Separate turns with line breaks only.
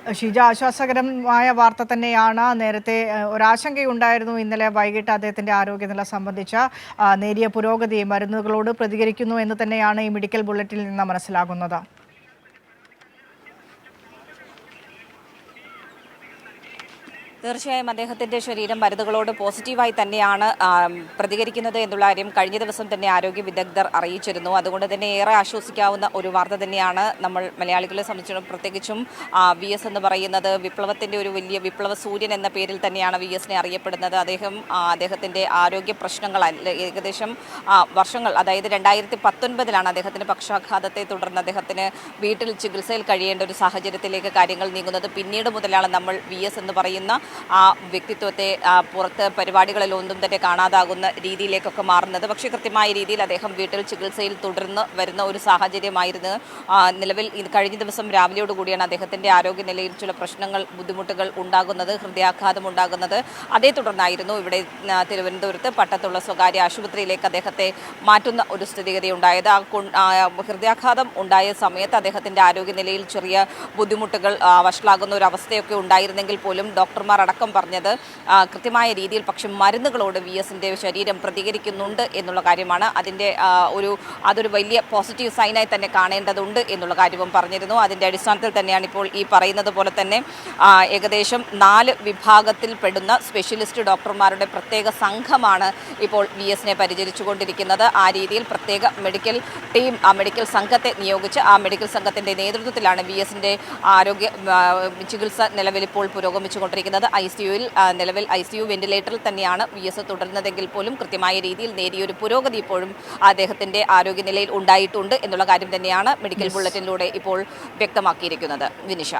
ഷീജ, ആശ്വാസകരമായ വാർത്ത തന്നെയാണ്. നേരത്തെ ഒരാശങ്കയുണ്ടായിരുന്നു. ഇന്നലെ വൈകിട്ട് അദ്ദേഹത്തിന്റെ ആരോഗ്യനില സംബന്ധിച്ച നേരിയ പുരോഗതി മരുന്നുകളോട് പ്രതികരിക്കുന്നു എന്ന് തന്നെയാണ് ഈ മെഡിക്കൽ ബുള്ളറ്റിനിൽ നിന്ന് മനസ്സിലാകുന്നത്.
തീർച്ചയായും അദ്ദേഹത്തിന്റെ ശരീരം മരുന്നുകളോട് പോസിറ്റീവായി തന്നെയാണ് പ്രതികരിക്കുന്നത് എന്നുള്ള കാര്യം കഴിഞ്ഞ ദിവസം തന്നെ ആരോഗ്യ വിദഗ്ധർ അറിയിച്ചിരുന്നു. അതുകൊണ്ട് തന്നെ ഏറെ ആശ്വസിക്കാവുന്ന ഒരു വാർത്ത തന്നെയാണ്. നമ്മൾ മലയാളികളെ സംബന്ധിച്ചിടത്തോളം പ്രത്യേകിച്ചും VS എന്ന് പറയുന്നത് വിപ്ലവത്തിന്റെ ഒരു വലിയ വിപ്ലവ സൂര്യൻ എന്ന പേരിൽ തന്നെയാണ് VSനെ അറിയപ്പെടുന്നത്. അദ്ദേഹത്തിന്റെ ആരോഗ്യ പ്രശ്നങ്ങൾ ഏകദേശം വർഷങ്ങൾ, അതായത് 2019 അദ്ദേഹത്തിന് പക്ഷാഘാതത്തെ തുടർന്ന് അദ്ദേഹത്തിന് വീട്ടിൽ ചികിത്സയിൽ കഴിയേണ്ട ഒരു സാഹചര്യത്തിലേക്ക് കാര്യങ്ങൾ നീങ്ങുന്നത്. പിന്നീട് മുതലാണ് നമ്മൾ VS എന്ന് പറയുന്ന ആ വ്യക്തിത്വത്തെ പുറത്ത് പരിപാടികളിലൊന്നും തന്നെ കാണാതാകുന്ന രീതിയിലേക്കൊക്കെ മാറുന്നത്. പക്ഷേ കൃത്യമായ രീതിയിൽ അദ്ദേഹം വീട്ടിൽ ചികിത്സയിൽ തുടർന്ന് വരുന്ന ഒരു സാഹചര്യമായിരുന്നു. നിലവിൽ കഴിഞ്ഞ ദിവസം രാവിലെയോടുകൂടിയാണ് അദ്ദേഹത്തിൻ്റെ ആരോഗ്യനിലയിൽ ചില പ്രശ്നങ്ങൾ, ബുദ്ധിമുട്ടുകൾ ഉണ്ടാകുന്നത്, ഹൃദയാഘാതം ഉണ്ടാകുന്നത്. അതേ തുടർന്നായിരുന്നു ഇവിടെ തിരുവനന്തപുരത്ത് പട്ടത്തുള്ള സ്വകാര്യ ആശുപത്രിയിലേക്ക് അദ്ദേഹത്തെ മാറ്റുന്ന ഒരു സ്ഥിതിഗതിയുണ്ടായത്. ഹൃദയാഘാതം ഉണ്ടായ സമയത്ത് അദ്ദേഹത്തിൻ്റെ ആരോഗ്യനിലയിൽ ചെറിയ ബുദ്ധിമുട്ടുകൾ വഷളാകുന്ന ഒരു അവസ്ഥയൊക്കെ ഉണ്ടായിരുന്നെങ്കിൽ പോലും ഡോക്ടർമാർ അടക്കം പറഞ്ഞത് കൃത്യമായ രീതിയിൽ പക്ഷെ മരുന്നുകളോട് VSന്റെ ശരീരം പ്രതികരിക്കുന്നുണ്ട് എന്നുള്ള കാര്യമാണ്. അതൊരു വലിയ പോസിറ്റീവ് സൈനായി തന്നെ കാണേണ്ടതുണ്ട് എന്നുള്ള കാര്യവും പറഞ്ഞിരുന്നു. അതിൻ്റെ അടിസ്ഥാനത്തിൽ തന്നെയാണ് ഇപ്പോൾ ഈ പറയുന്നത് പോലെ തന്നെ ഏകദേശം 4 വിഭാഗത്തിൽ പെടുന്ന സ്പെഷ്യലിസ്റ്റ് ഡോക്ടർമാരുടെ പ്രത്യേക സംഘമാണ് ഇപ്പോൾ VSനെ പരിചരിച്ചുകൊണ്ടിരിക്കുന്നത്. ആ രീതിയിൽ പ്രത്യേക മെഡിക്കൽ ടീം, ആ മെഡിക്കൽ സംഘത്തെ നിയോഗിച്ച് ആ മെഡിക്കൽ സംഘത്തിൻ്റെ നേതൃത്വത്തിലാണ് VSന്റെ ആരോഗ്യ ചികിത്സ നിലവിൽ ഇപ്പോൾ പുരോഗമിച്ചുകൊണ്ടിരിക്കുന്നത്. നിലവിൽ ICU വെന്റിലേറ്ററിൽ തന്നെയാണ് VS തുടരുന്നതെങ്കിൽ പോലും കൃത്യമായ രീതിയിൽ നേരിയൊരു പുരോഗതി ഇപ്പോഴും അദ്ദേഹത്തിന്റെ ആരോഗ്യനിലയിൽ ഉണ്ടായിട്ടുണ്ട് എന്നുള്ള കാര്യം തന്നെയാണ് മെഡിക്കൽ ബുള്ളറ്റിനിലൂടെ ഇപ്പോൾ വ്യക്തമാക്കിയിരിക്കുന്നത്. വിനിഷ.